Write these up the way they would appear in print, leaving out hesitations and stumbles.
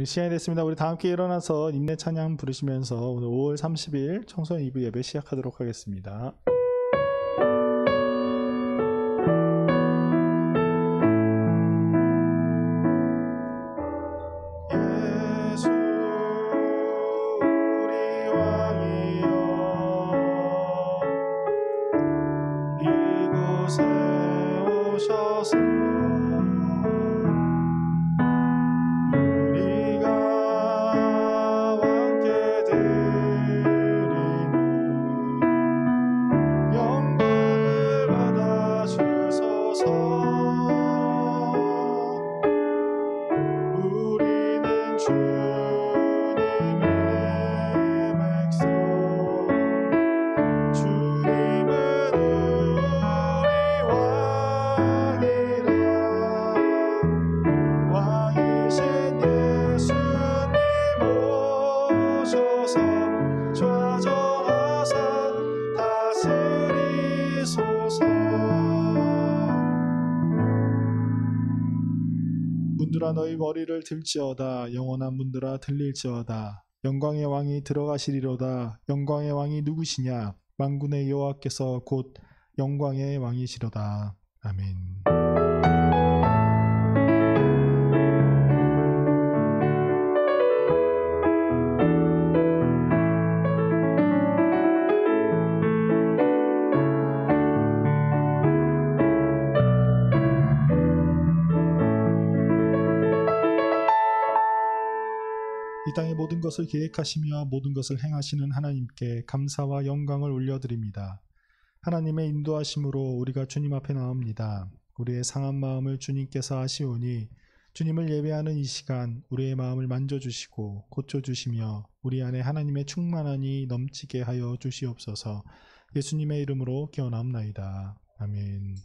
시간이 됐습니다. 우리 다 함께 일어나서 인내 찬양 부르시면서 오늘 5월 30일 청소년 2부 예배 시작하도록 하겠습니다. 예수 우리 왕이여 이곳에 오셔서 문들아 너희 머리를 들지어다. 영원한 문들아 들릴지어다. 영광의 왕이 들어가시리로다. 영광의 왕이 누구시냐? 만군의 여호와께서 곧 영광의 왕이시로다. 아멘. 이 땅의 모든 것을 계획하시며 모든 것을 행하시는 하나님께 감사와 영광을 올려드립니다. 하나님의 인도하심으로 우리가 주님 앞에 나옵니다. 우리의 상한 마음을 주님께서 아시오니 주님을 예배하는 이 시간 우리의 마음을 만져주시고 고쳐주시며 우리 안에 하나님의 충만함이 넘치게 하여 주시옵소서. 예수님의 이름으로 기원하옵나이다. 아멘.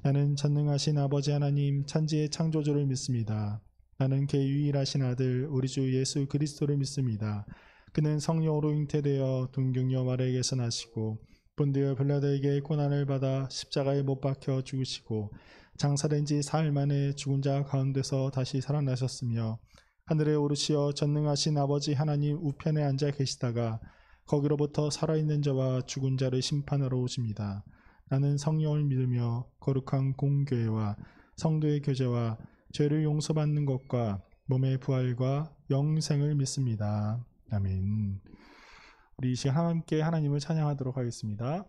나는 전능하신 아버지 하나님 천지의 창조주를 믿습니다. 나는 그의 유일하신 아들 우리 주 예수 그리스도를 믿습니다. 그는 성령으로 잉태되어 동정녀 마리아에게서 나시고 본디오 빌라도에게 고난을 받아 십자가에 못 박혀 죽으시고 장사된 지 사흘 만에 죽은 자 가운데서 다시 살아나셨으며 하늘에 오르시어 전능하신 아버지 하나님 우편에 앉아 계시다가 거기로부터 살아있는 자와 죽은 자를 심판하러 오십니다. 나는 성령을 믿으며 거룩한 공교회와 성도의 교제와 죄를 용서받는 것과 몸의 부활과 영생을 믿습니다. 아멘. 우리 이 시간 함께 하나님을 찬양하도록 하겠습니다.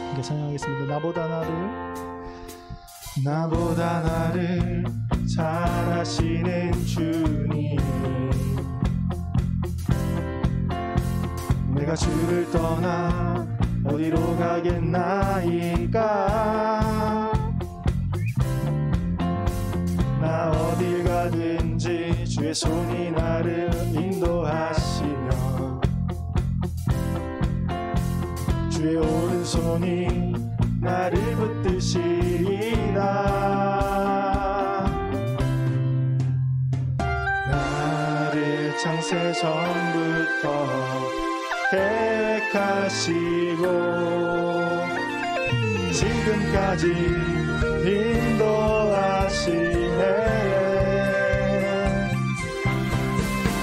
함께 찬양하겠습니다. 나보다 나를 잘 아시는 주님, 내가 주를 떠나 어디로 가겠나이까. 나 어딜 가든지 주의 손이 나를 인도하시며 주의 오른손이 나를 붙드시리라. 나를 창세 전부터 계획하시고 지금까지 인도하시네.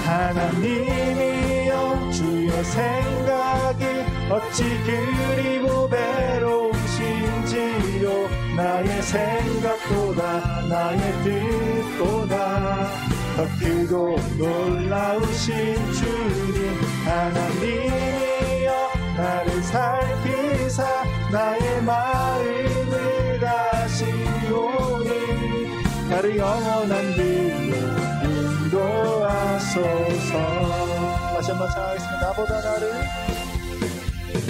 하나님이여 주의 생각이 어찌 그리고 배로우신지요. 나의 생각보다 나의 뜻보다 더 크고 놀라우신 주님, 하나님이여 나를 살피사 나의 마음을 아시오니 나를 영원한 길로 인도하소서. 다시 한번 찬양하겠습니다.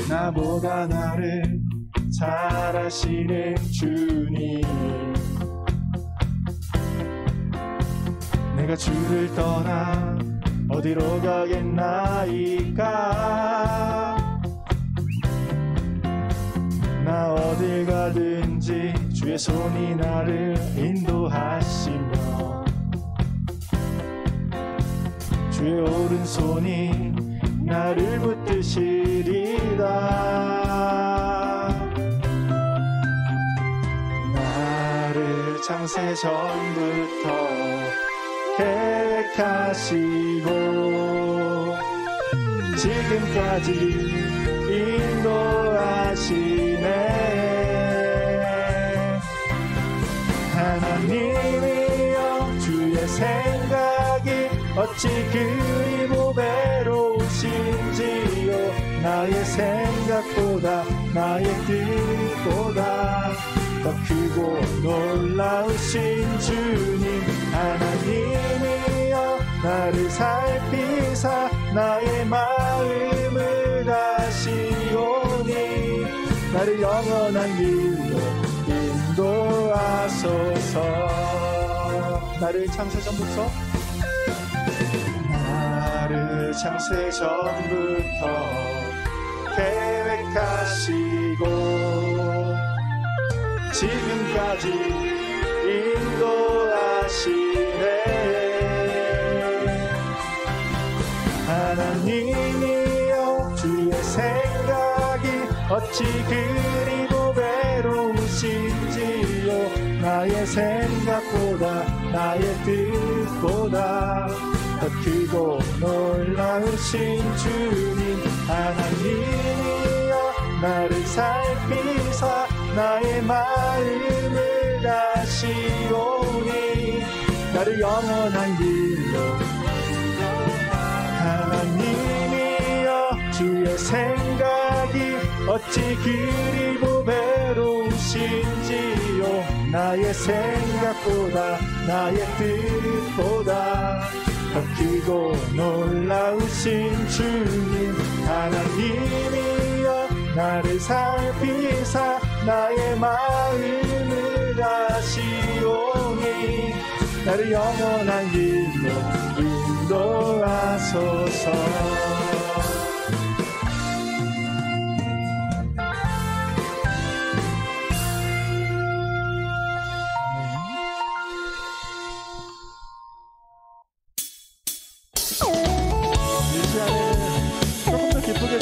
나보다 나를 잘 아시는 주님, 내가 주를 떠나 어디로 가겠나이까. 나 어딜 가든지 주의 손이 나를 인도하시 오른손이 나를 붙드시리다. 나를 창세 전부터 계획하시고 지금까지 인도하시네. 하나님이여 주의 생각이 어찌 그리 보배로우신지요. 나의 생각보다 나의 뜻보다 더 크고 놀라우신 주님. 하나님이여 나를 살피사 나의 마음을 아시오니 나를 영원한 길로 인도하소서. 나를 창세 전부터 창세 전부터 계획하시고 지금까지 인도하시네. 하나님이여 주의 생각이 어찌 그리 보배로우신지요. 나의 생각보다 나의 뜻보다 더 크고 놀라우신 주님. 하나님이여 나를 살피사 나의 마음을 아시오니 나를 영원한 길로. 하나님이여 주의 생각이 어찌 그리 보배로우신지요. 나의 생각보다 나의 뜻보다 더 크고 놀라우신 주님. 하나님이여 나를 살피사 나의 마음을 아시오니 나를 영원한 길로 인도하소서.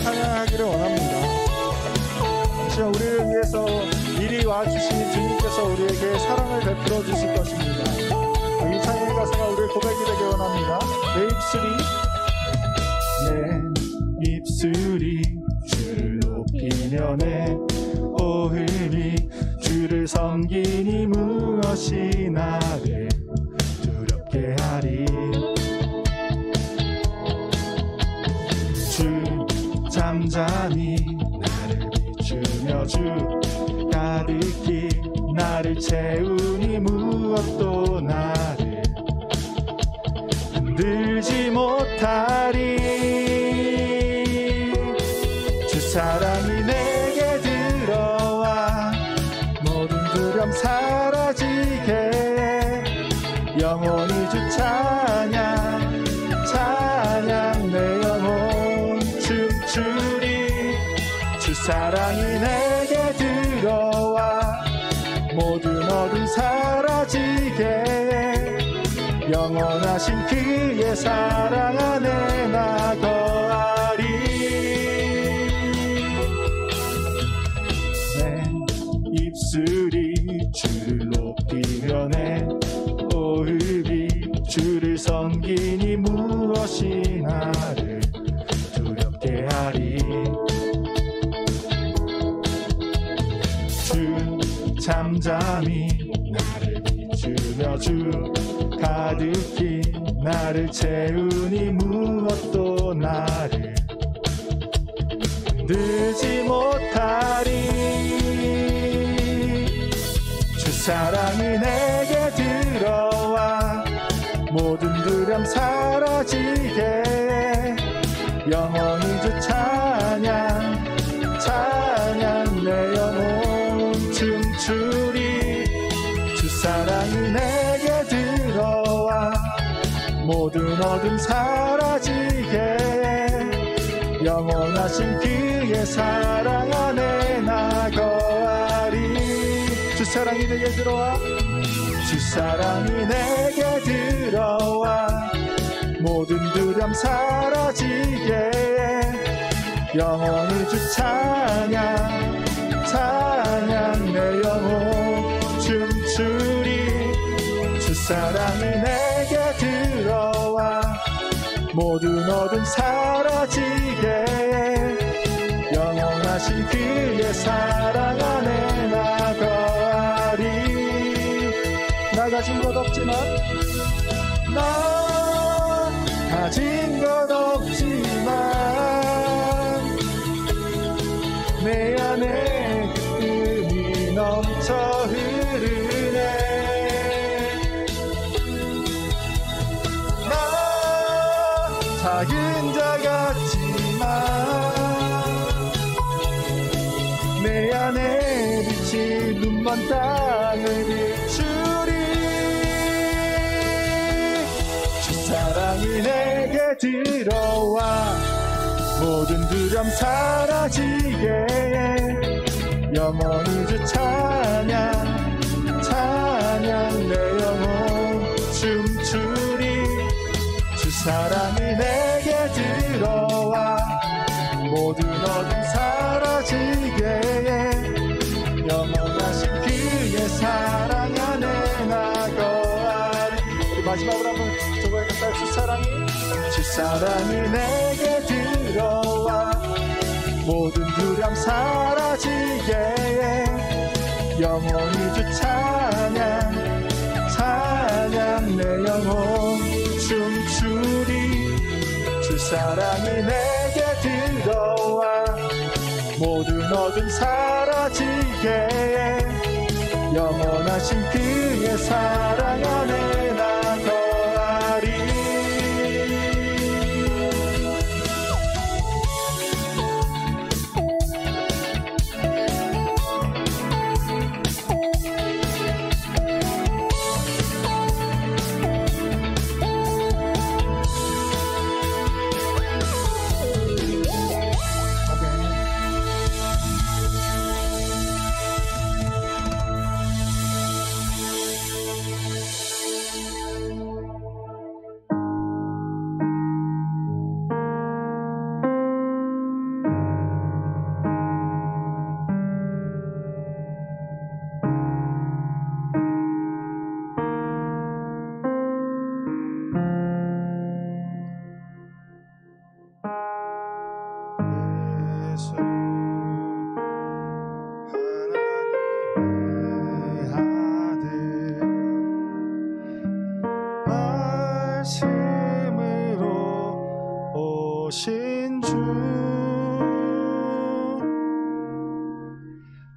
찬양하기를 원합니다. 우리를 위해서 미리 와주신 주님께서 우리에게 사랑을 베풀어 주실 것입니다. 이 찬양의 가사가 우리의 고백이 되길 원합니다. 내 입술이 주를 높이며 내 호흡이 주를 섬기니 무엇이 나를 두렵게 하리. 잠잠히 나를 비추며 주 가득히 나를 채우니 무엇도 나를 흔들지 못하리. 주 사랑이 내게 들어와 모든 두려움 사라지게 영원히 주 찬양 찬양 내 영혼 춤추리. 주 사랑이 내게 들어와 모든 어둠 사라지게 영원하신 그의 사랑 안에 나 거하리. 내 입술이 주를 높이며 내 호흡이 주를 섬기니 무엇이 나를 두렵게 하리. 주 잠잠히 나를 비추며 주 가득히 나를 채우니 무엇도 나를 흔들지 못하리. 주 사랑이 내게 들어와 모든 두려움 사라지게 영원히 주 찬양 찬양 내 영혼 춤추리. 주 사랑이 내게 들어와 모든 어둠 사라지게 영원하신 그의 사랑 안에 나 거하리. 주 사랑이 내게 들어와 주 사랑이 내게 들어와 모든 두려움 두려움 사라지게 영원히 주 찬양 찬양 내 영혼 춤추리 주 사랑이 내게 들어와 모든 어둠 사라지게 영원하신 그의 사랑 안에 나 거하리 나 가진 것 없지만 나 가진 것 없지만 내 안에 기쁨이 넘쳐 흐르네 나 작은 자 같지만 내 안에 빛이 눈먼 땅을 비추리 주 사랑이 내게 들어와 모든 두려움 사라지게 영원히 주 찬양 찬양 내 영혼 춤추리 주 사랑이 내게 들어와 모든 어둠 사라지게 영원하신 그의 사랑 안에 나 거하리 우리 마지막으로 한번 저거해볼까요? 주 사랑이 내게 들어와 모든 두려움 사라지게 영원히 주 찬양 찬양 내 영혼 춤추리 주 사랑이 내게 들어와 모든 어둠 사라지게 영원하신 그의 사랑 안에 나 거하리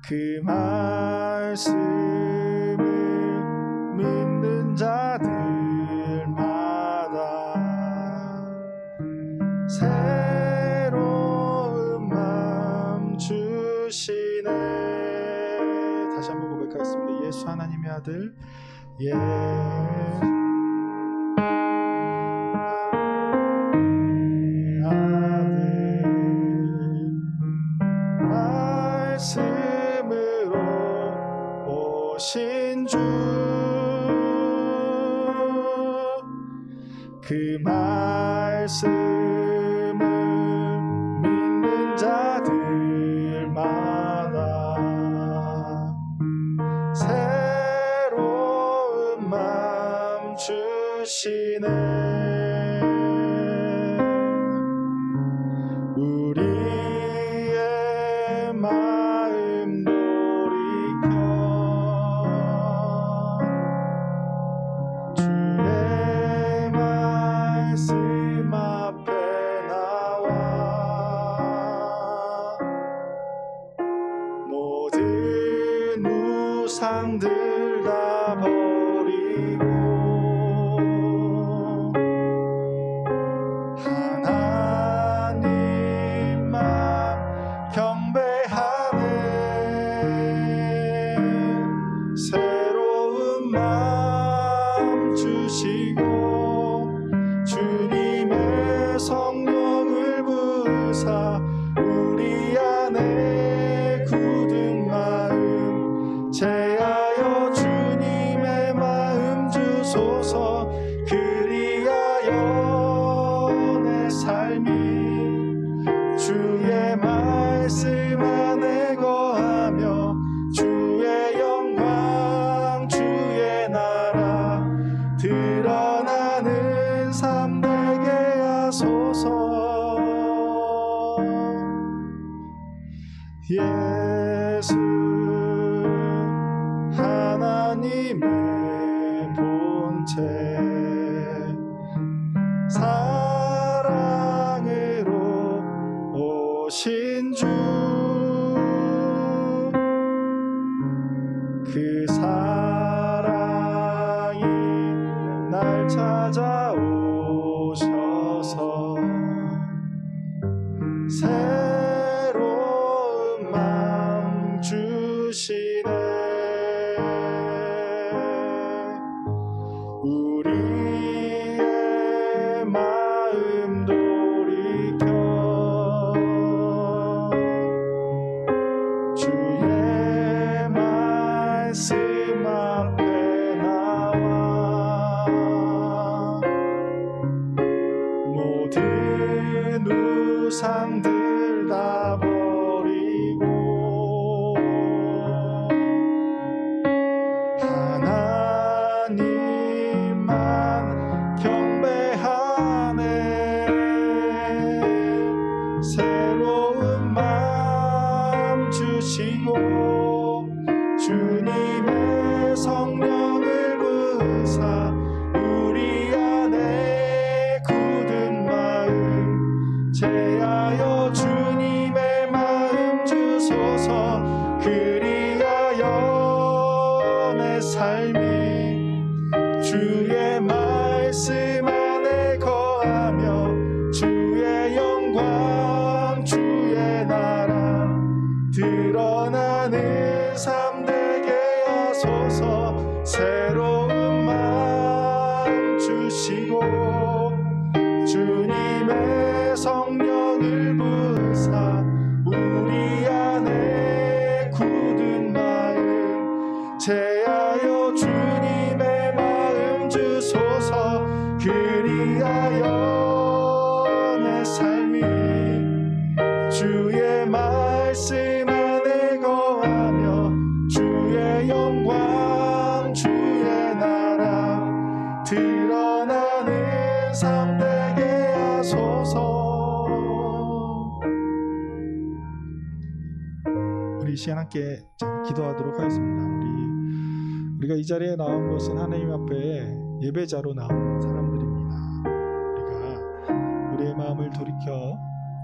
그 말씀을 믿는 자들마다 새로운 마음 주시네. 다시 한번 고백하겠습니다. 예수 하나님의 아들 말씀으로 오신 주 그 말씀을 믿는 자들마다 새로운 마음 주시네. 우리의 마음 돌이켜 주의 말씀 앞에 나와 모든 우상들 다 버리고 새로운 마음 주시고 주님의 성령을 부으사 우리 안에 굳은 마음 제하여 주님의 마음 주소서. 그리하여 우리의 마음 돌이켜 주의 말씀 앞에 나와 모든 우상들 다 버리고 하나님만 경배하네. 새로운 마음 주시고 주님의 성령을 부으사 우리 안에 굳은 마음 제하여 주님의 마음 주소서. 그리하여 내 삶이 주의 말씀 안에 거하며 주의 영광 주의 나라 드러나는 삶 되게 하소서. 새로운 마음 주시고 주님의 성령을 부으사 우리 안에 굳은 마음 제하여 주님의 마음 주소서. 그리하여 내 삶이 주의 말씀 안에 거하며 주의 영광 주의 나라 드러나는 삶 되게 하소서. 우리 이 시간 함께 기도하도록 하겠습니다. 우리가 이 자리에 나온 것은 하나님 앞에 예배자로 나온 사람들입니다. 우리의 마음을 돌이켜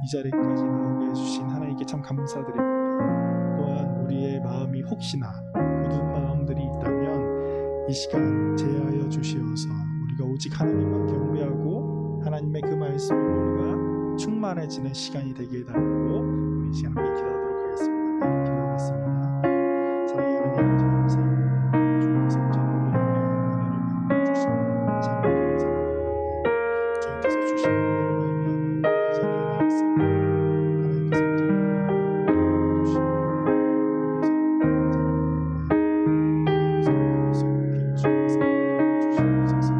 이 자리까지 나오게 해주신 하나님께 참 감사드립니다. 또한 우리의 마음이 혹시나 굳은 마음들이 있다면 이 시간 제하여 주시어서 우리가 오직 하나님만 경배하고 하나님의 그 말씀으로 우리가 충만해지는 시간이 되게 해달라고 우리 이 시간 함께 기도하도록 하겠습니다. 기도하겠습니다. 사랑의 하나님 감사합니다. 주님께서 저는 우리에게 은혜를 베풀어 주시니 참 감사합니다. 주님께서 주신 은혜로 말미암아 이 자리에 나왔습니다. 하나님께서 저는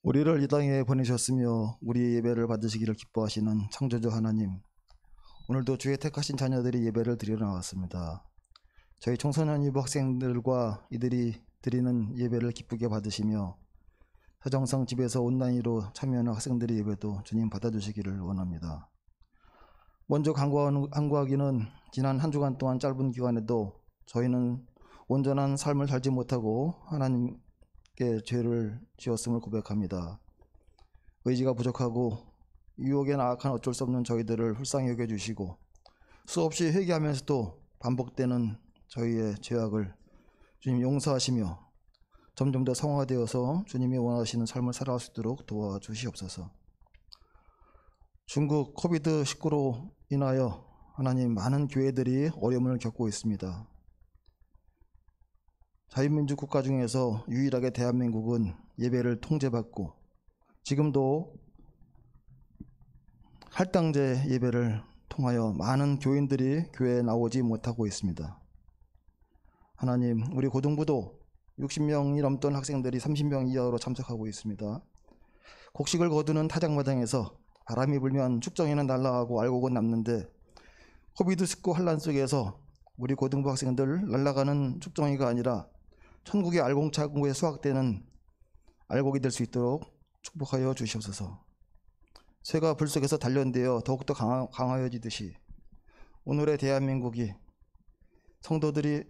우리를 이 땅에 보내셨으며 우리 예배를 받으시기를 기뻐하시는 창조주 하나님, 오늘도 주의 택하신 자녀들이 예배를 드리러 나왔습니다. 저희 청소년 유부 학생들과 이들이 드리는 예배를 기쁘게 받으시며 사정상 집에서 온라인으로 참여하는 학생들의 예배도 주님 받아주시기를 원합니다. 먼저 간구하기는 지난 한 주간 동안 짧은 기간에도 저희는 온전한 삶을 살지 못하고 하나님께 죄를 지었음을 고백합니다. 의지가 부족하고 유혹에 나아간 어쩔 수 없는 저희들을 불쌍히 여겨주시고 수없이 회개하면서도 반복되는 저희의 죄악을 주님 용서하시며 점점 더 성화되어서 주님이 원하시는 삶을 살아갈 수 있도록 도와주시옵소서. 중국 코비드19로 인하여 하나님 많은 교회들이 어려움을 겪고 있습니다. 자유민주 국가 중에서 유일하게 대한민국은 예배를 통제받고 지금도 할당제 예배를 통하여 많은 교인들이 교회에 나오지 못하고 있습니다. 하나님, 우리 고등부도 60명이 넘던 학생들이 30명 이하로 참석하고 있습니다. 곡식을 거두는 타작마당에서 바람이 불면 축정이는 날아가고 알곡은 남는데 코비드19 환란 속에서 우리 고등부 학생들 날아가는 축정이가 아니라 천국의 알곡창고에 수확되는 알곡이 될 수 있도록 축복하여 주시옵소서. 쇠가 불 속에서 단련되어 더욱더 강하여지듯이 오늘의 대한민국의 성도들이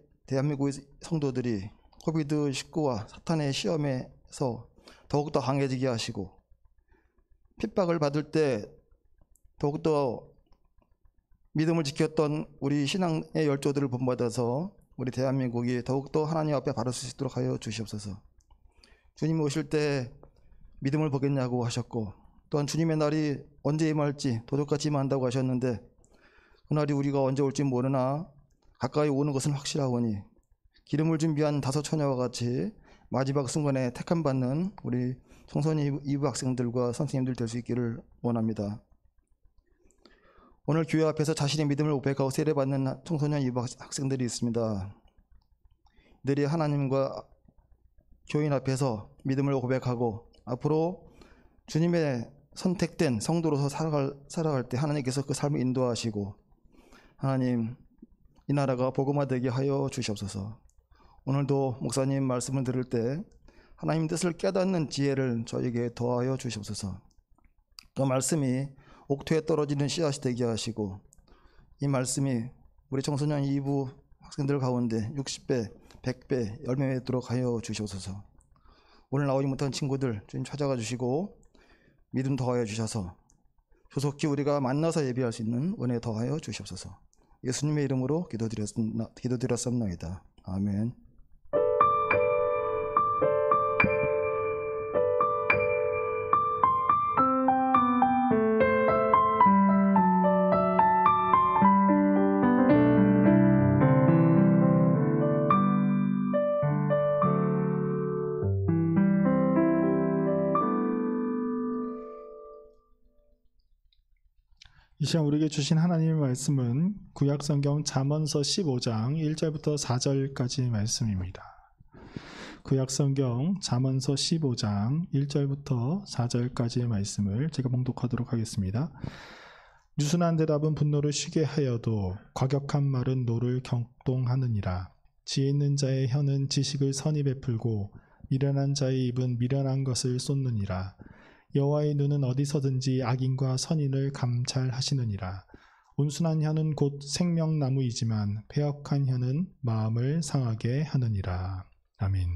코비드19와 사탄의 시험에서 더욱더 강해지게 하시고 핍박을 받을 때 더욱더 믿음을 지켰던 우리 신앙의 열조들을 본받아서 우리 대한민국이 더욱더 하나님 앞에 바를 수 있도록 하여 주시옵소서. 주님 오실 때 믿음을 보겠냐고 하셨고 또한 주님의 날이 언제 임할지 도둑같이 임한다고 하셨는데 그 날이 우리가 언제 올지 모르나 가까이 오는 것은 확실하오니 기름을 준비한 5 처녀와 같이 마지막 순간에 택함받는 우리 청소년 2부 학생들과 선생님들 될 수 있기를 원합니다. 오늘 교회 앞에서 자신의 믿음을 고백하고 세례받는 청소년 2부 학생들이 있습니다. 이들이 하나님과 교인 앞에서 믿음을 고백하고 앞으로 주님의 선택된 성도로서 살아갈 때 하나님께서 그 삶을 인도하시고 하나님 이 나라가 복음화되게 하여 주시옵소서. 오늘도 목사님 말씀을 들을 때 하나님 뜻을 깨닫는 지혜를 저에게 더하여 주시옵소서. 그 말씀이 옥토에 떨어지는 씨앗이 되게 하시고 이 말씀이 우리 청소년 2부 학생들 가운데 60배, 100배 열매 맺도록 하여 주시옵소서. 오늘 나오지 못한 친구들 주님 찾아가 주시고 믿음 더하여 주셔서 조속히 우리가 만나서 예배할 수 있는 은혜 더하여 주시옵소서. 예수님의 이름으로 기도드렸습니다. 아멘. 이 시간 우리에게 주신 하나님의 말씀은 구약성경 잠언서 15장 1절부터 4절까지의 말씀입니다. 구약성경 잠언서 15장 1절부터 4절까지의 말씀을 제가 봉독하도록 하겠습니다. 유순한 대답은 분노를 쉬게 하여도 과격한 말은 노를 격동하느니라. 지혜 있는 자의 혀는 지식을 선히 베풀고 미련한 자의 입은 미련한 것을 쏟느니라. 여호와의 눈은 어디서든지 악인과 선인을 감찰하시느니라. 온순한 혀는 곧 생명나무이지만 패역한 혀는 마음을 상하게 하느니라. 아멘.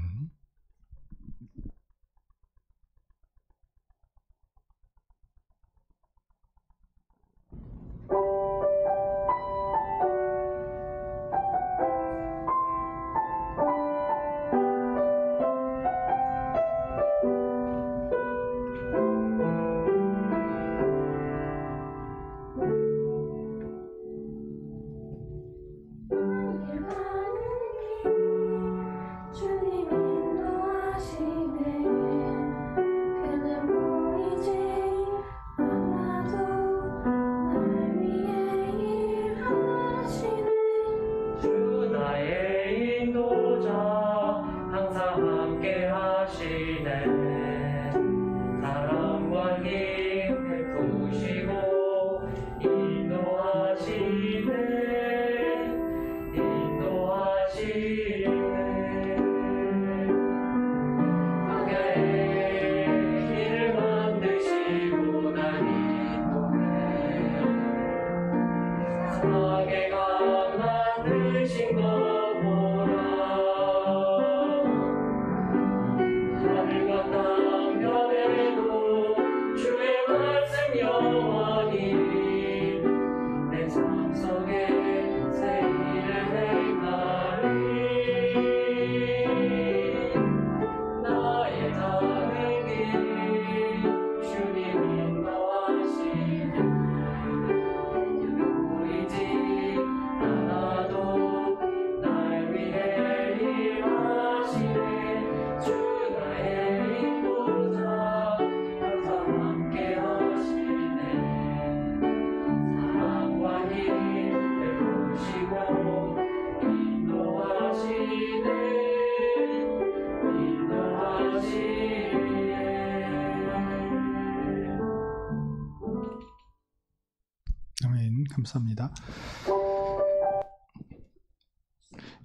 아멘. 감사합니다.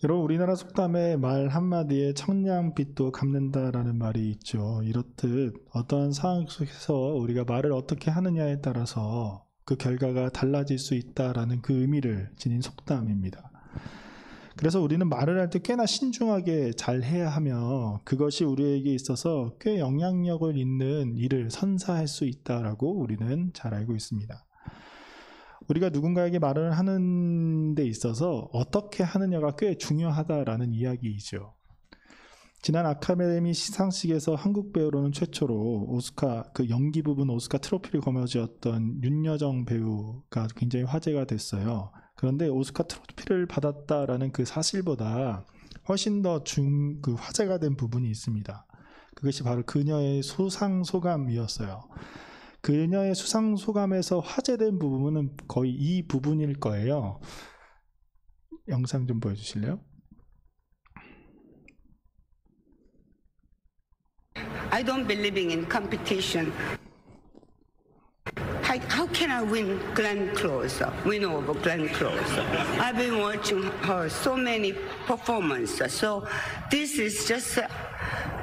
여러분, 우리나라 속담에 말 한마디에 청량빛도 갚는다라는 말이 있죠. 이렇듯 어떠한 상황 속에서 우리가 말을 어떻게 하느냐에 따라서 그 결과가 달라질 수 있다라는 그 의미를 지닌 속담입니다. 그래서 우리는 말을 할 때 꽤나 신중하게 잘 해야 하며 그것이 우리에게 있어서 꽤 영향력을 있는 일을 선사할 수 있다라고 우리는 잘 알고 있습니다. 우리가 누군가에게 말을 하는 데 있어서 어떻게 하느냐가 꽤 중요하다라는 이야기이죠. 지난 아카데미 시상식에서 한국 배우로는 최초로 오스카 그 연기 부분 오스카 트로피를 거머쥐었던 윤여정 배우가 굉장히 화제가 됐어요. 그런데 오스카 트로피를 받았다라는 그 사실보다 훨씬 더 그 화제가 된 부분이 있습니다. 그것이 바로 그녀의 수상 소감이었어요. 그녀의 수상 소감에서 화제된 부분은 거의 이 부분일 거예요. 영상 좀 보여주실래요? I don't believe in competition. How can I win Glenn Close? Win over Glenn Close? I've been watching her so many performances. So this is just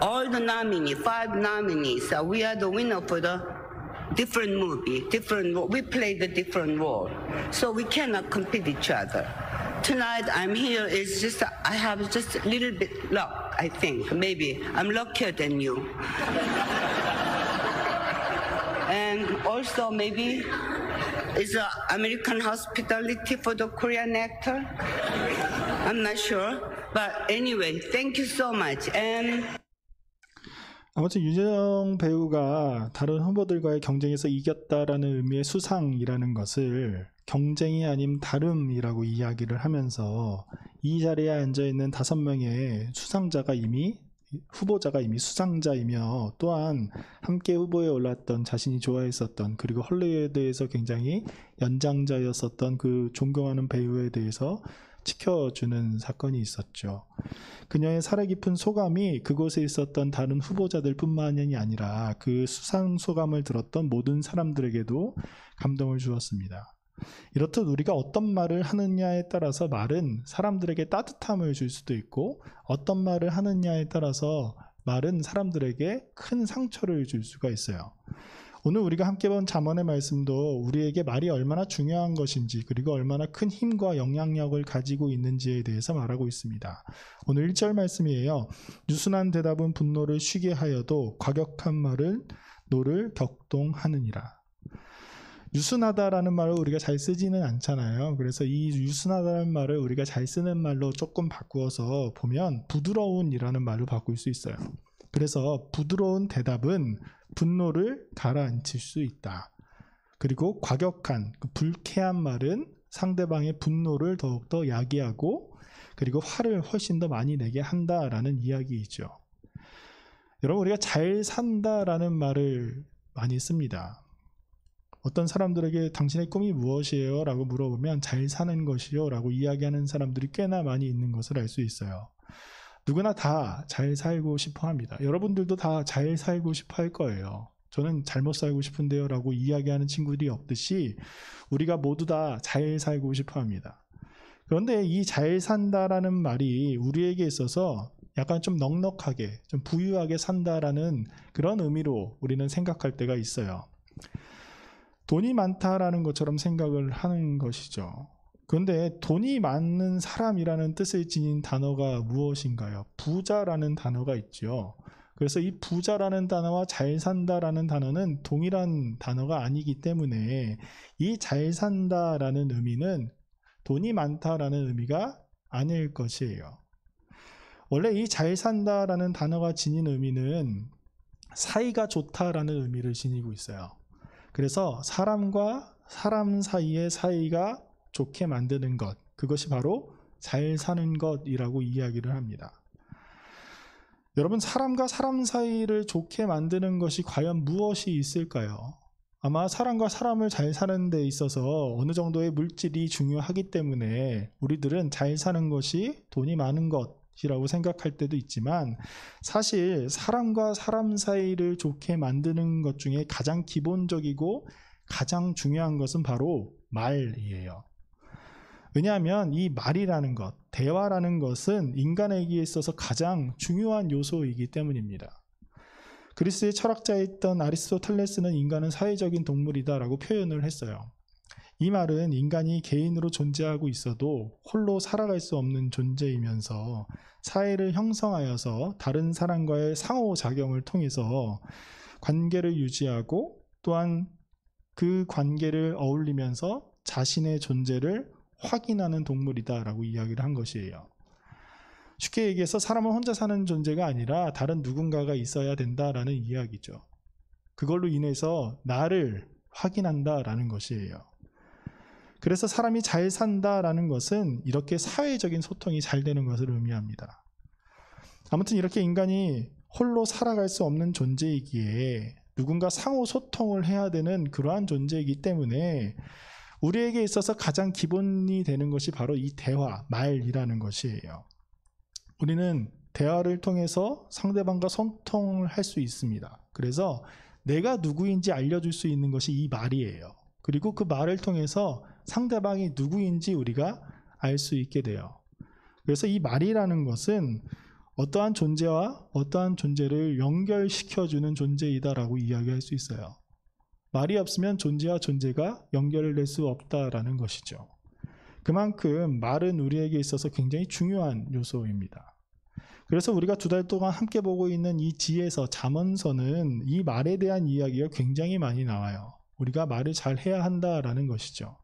all the nominees, 5 nominees. We are the winner for the different movie, we play the different role. So we cannot compete each other. Tonight I'm here is just, I have just a little bit luck, I think. Maybe I'm luckier than you. And also maybe it's American hospitality for the Korean actor. I'm not sure. But anyway, thank you so much. And 아무튼 윤여정 배우가 다른 후보들과의 경쟁에서 이겼다라는 의미의 수상이라는 것을 경쟁이 아닌 다름이라고 이야기를 하면서 이 자리에 앉아있는 5명의 후보자가 이미 수상자이며 또한 함께 후보에 올랐던 자신이 좋아했었던 그리고 헐리우드에서 굉장히 연장자였었던 그 존경하는 배우에 대해서 지켜주는 사건이 있었죠. 그녀의 살아깊은 소감이 그곳에 있었던 다른 후보자들 뿐만이 아니라 그 수상 소감을 들었던 모든 사람들에게도 감동을 주었습니다. 이렇듯 우리가 어떤 말을 하느냐에 따라서 말은 사람들에게 따뜻함을 줄 수도 있고 어떤 말을 하느냐에 따라서 말은 사람들에게 큰 상처를 줄 수가 있어요. 오늘 우리가 함께 본 잠언의 말씀도 우리에게 말이 얼마나 중요한 것인지 그리고 얼마나 큰 힘과 영향력을 가지고 있는지에 대해서 말하고 있습니다. 오늘 1절 말씀이에요. 유순한 대답은 분노를 쉬게 하여도 과격한 말은 노를 격동하느니라. 유순하다라는 말을 우리가 잘 쓰지는 않잖아요. 그래서 이 유순하다는 말을 우리가 잘 쓰는 말로 조금 바꾸어서 보면 부드러운이라는 말로 바꿀 수 있어요. 그래서 부드러운 대답은 분노를 가라앉힐 수 있다. 그리고 과격한, 불쾌한 말은 상대방의 분노를 더욱더 야기하고 그리고 화를 훨씬 더 많이 내게 한다라는 이야기이죠. 여러분, 우리가 잘 산다라는 말을 많이 씁니다. 어떤 사람들에게 당신의 꿈이 무엇이에요? 라고 물어보면 잘 사는 것이요 라고 이야기하는 사람들이 꽤나 많이 있는 것을 알 수 있어요. 누구나 다 잘 살고 싶어 합니다. 여러분들도 다 잘 살고 싶어 할 거예요. 저는 잘못 살고 싶은데요 라고 이야기하는 친구들이 없듯이 우리가 모두 다 잘 살고 싶어 합니다. 그런데 이 잘 산다라는 말이 우리에게 있어서 약간 좀 넉넉하게, 좀 부유하게 산다라는 그런 의미로 우리는 생각할 때가 있어요. 돈이 많다라는 것처럼 생각을 하는 것이죠. 그런데 돈이 많은 사람이라는 뜻을 지닌 단어가 무엇인가요? 부자라는 단어가 있죠. 그래서 이 부자라는 단어와 잘 산다라는 단어는 동일한 단어가 아니기 때문에 이 잘 산다라는 의미는 돈이 많다라는 의미가 아닐 것이에요. 원래 이 잘 산다라는 단어가 지닌 의미는 사이가 좋다라는 의미를 지니고 있어요. 그래서 사람과 사람 사이의 사이가 좋게 만드는 것, 그것이 바로 잘 사는 것이라고 이야기를 합니다. 여러분, 사람과 사람 사이를 좋게 만드는 것이 과연 무엇이 있을까요? 아마 사람과 사람을 잘 사는 데 있어서 어느 정도의 물질이 중요하기 때문에 우리들은 잘 사는 것이 돈이 많은 것이라고 생각할 때도 있지만 사실 사람과 사람 사이를 좋게 만드는 것 중에 가장 기본적이고 가장 중요한 것은 바로 말이에요. 왜냐하면 이 말이라는 것, 대화라는 것은 인간에게 있어서 가장 중요한 요소이기 때문입니다. 그리스의 철학자였던 아리스토텔레스는 인간은 사회적인 동물이다라고 표현을 했어요. 이 말은 인간이 개인으로 존재하고 있어도 홀로 살아갈 수 없는 존재이면서 사회를 형성하여서 다른 사람과의 상호작용을 통해서 관계를 유지하고 또한 그 관계를 어울리면서 자신의 존재를 확인하는 동물이다라고 이야기를 한 것이에요. 쉽게 얘기해서 사람은 혼자 사는 존재가 아니라 다른 누군가가 있어야 된다라는 이야기죠. 그걸로 인해서 나를 확인한다라는 것이에요. 그래서 사람이 잘 산다라는 것은 이렇게 사회적인 소통이 잘 되는 것을 의미합니다. 아무튼 이렇게 인간이 홀로 살아갈 수 없는 존재이기에 누군가 상호 소통을 해야 되는 그러한 존재이기 때문에 우리에게 있어서 가장 기본이 되는 것이 바로 이 대화, 말이라는 것이에요. 우리는 대화를 통해서 상대방과 소통을 할 수 있습니다. 그래서 내가 누구인지 알려줄 수 있는 것이 이 말이에요. 그리고 그 말을 통해서 상대방이 누구인지 우리가 알 수 있게 돼요. 그래서 이 말이라는 것은 어떠한 존재와 어떠한 존재를 연결시켜주는 존재이다라고 이야기할 수 있어요. 말이 없으면 존재와 존재가 연결될 수 없다라는 것이죠. 그만큼 말은 우리에게 있어서 굉장히 중요한 요소입니다. 그래서 우리가 2달 동안 함께 보고 있는 이 지에서 잠언서는 이 말에 대한 이야기가 굉장히 많이 나와요. 우리가 말을 잘 해야 한다라는 것이죠.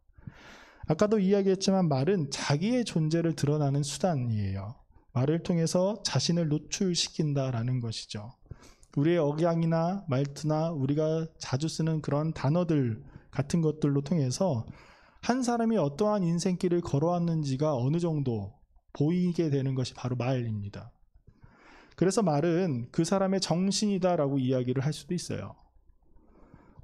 아까도 이야기했지만 말은 자기의 존재를 드러나는 수단이에요. 말을 통해서 자신을 노출시킨다라는 것이죠. 우리의 억양이나 말투나 우리가 자주 쓰는 그런 단어들 같은 것들로 통해서 한 사람이 어떠한 인생길을 걸어왔는지가 어느 정도 보이게 되는 것이 바로 말입니다. 그래서 말은 그 사람의 정신이다라고 이야기를 할 수도 있어요.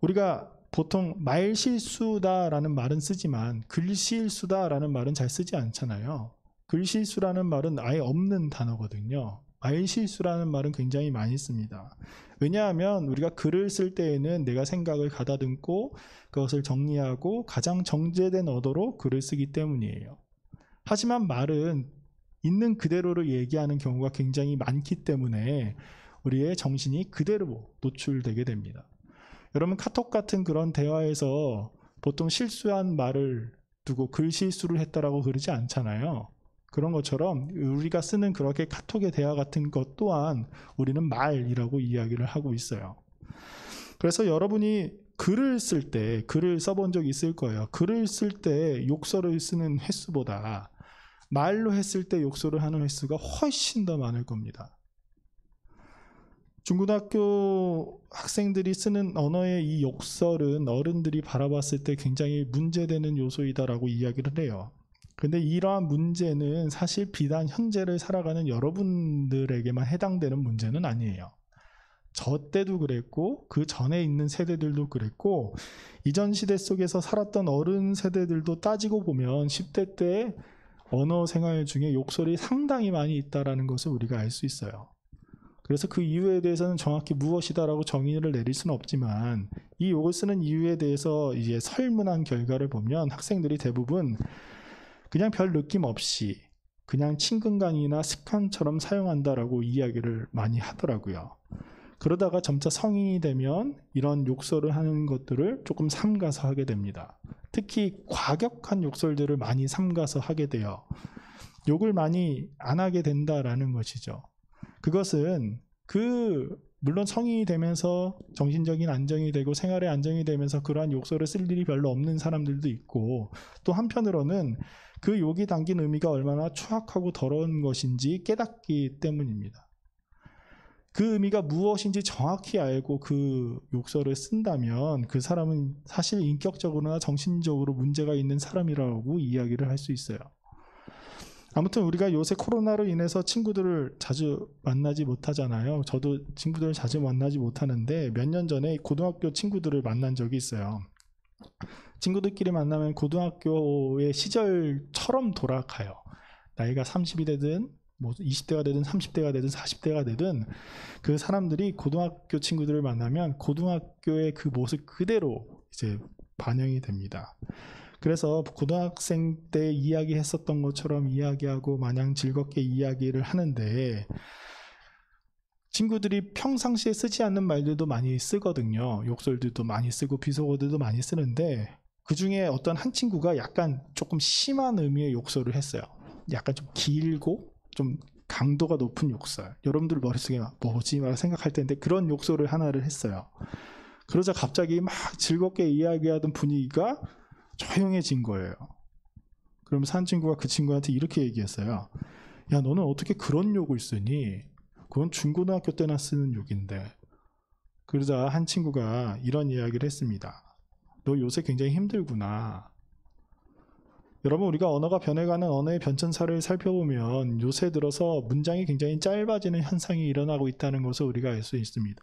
우리가 보통 말실수다라는 말은 쓰지만 글실수다라는 말은 잘 쓰지 않잖아요. 글실수라는 말은 아예 없는 단어거든요. 말실수라는 말은 굉장히 많이 씁니다. 왜냐하면 우리가 글을 쓸 때에는 내가 생각을 가다듬고 그것을 정리하고 가장 정제된 언어로 글을 쓰기 때문이에요. 하지만 말은 있는 그대로를 얘기하는 경우가 굉장히 많기 때문에 우리의 정신이 그대로 노출되게 됩니다. 여러분 카톡 같은 그런 대화에서 보통 실수한 말을 두고 글실수를 했다라고 그러지 않잖아요. 그런 것처럼 우리가 쓰는 그렇게 카톡의 대화 같은 것 또한 우리는 말이라고 이야기를 하고 있어요. 그래서 여러분이 글을 쓸 때, 글을 써본 적이 있을 거예요. 글을 쓸 때 욕설을 쓰는 횟수보다 말로 했을 때 욕설을 하는 횟수가 훨씬 더 많을 겁니다. 중고등학교 학생들이 쓰는 언어의 이 욕설은 어른들이 바라봤을 때 굉장히 문제되는 요소이다라고 이야기를 해요. 근데 이러한 문제는 사실 비단 현재를 살아가는 여러분들에게만 해당되는 문제는 아니에요. 저 때도 그랬고 그 전에 있는 세대들도 그랬고 이전 시대 속에서 살았던 어른 세대들도 따지고 보면 10대 때 언어 생활 중에 욕설이 상당히 많이 있다는 것을 우리가 알 수 있어요. 그래서 그 이유에 대해서는 정확히 무엇이다라고 정의를 내릴 수는 없지만 이 욕을 쓰는 이유에 대해서 이제 설문한 결과를 보면 학생들이 대부분 그냥 별 느낌 없이 그냥 친근감이나 습관처럼 사용한다라고 이야기를 많이 하더라고요. 그러다가 점차 성인이 되면 이런 욕설을 하는 것들을 조금 삼가서 하게 됩니다. 특히 과격한 욕설들을 많이 삼가서 하게 돼요. 욕을 많이 안 하게 된다라는 것이죠. 그것은 물론 성인이 되면서 정신적인 안정이 되고 생활의 안정이 되면서 그러한 욕설을 쓸 일이 별로 없는 사람들도 있고 또 한편으로는 그 욕이 담긴 의미가 얼마나 추악하고 더러운 것인지 깨닫기 때문입니다. 그 의미가 무엇인지 정확히 알고 그 욕설을 쓴다면 그 사람은 사실 인격적으로나 정신적으로 문제가 있는 사람이라고 이야기를 할 수 있어요. 아무튼 우리가 요새 코로나로 인해서 친구들을 자주 만나지 못하잖아요. 저도 친구들을 자주 만나지 못하는데 몇 년 전에 고등학교 친구들을 만난 적이 있어요. 친구들끼리 만나면 고등학교의 시절처럼 돌아가요. 나이가 30이 되든 뭐 20대가 되든 30대가 되든 40대가 되든 그 사람들이 고등학교 친구들을 만나면 고등학교의 그 모습 그대로 이제 반영이 됩니다. 그래서 고등학생 때 이야기했었던 것처럼 이야기하고 마냥 즐겁게 이야기를 하는데 친구들이 평상시에 쓰지 않는 말들도 많이 쓰거든요. 욕설들도 많이 쓰고 비속어들도 많이 쓰는데 그 중에 어떤 한 친구가 약간 조금 심한 의미의 욕설을 했어요. 약간 좀 길고 좀 강도가 높은 욕설. 여러분들 머릿속에 뭐지? 막 생각할 텐데 그런 욕설을 하나를 했어요. 그러자 갑자기 막 즐겁게 이야기하던 분위기가 조용해진 거예요. 그러면서 한 친구가 그 친구한테 이렇게 얘기했어요. 야, 너는 어떻게 그런 욕을 쓰니? 그건 중고등학교 때나 쓰는 욕인데. 그러자 한 친구가 이런 이야기를 했습니다. 너 요새 굉장히 힘들구나. 여러분, 우리가 언어가 변해가는 언어의 변천사를 살펴보면 요새 들어서 문장이 굉장히 짧아지는 현상이 일어나고 있다는 것을 우리가 알 수 있습니다.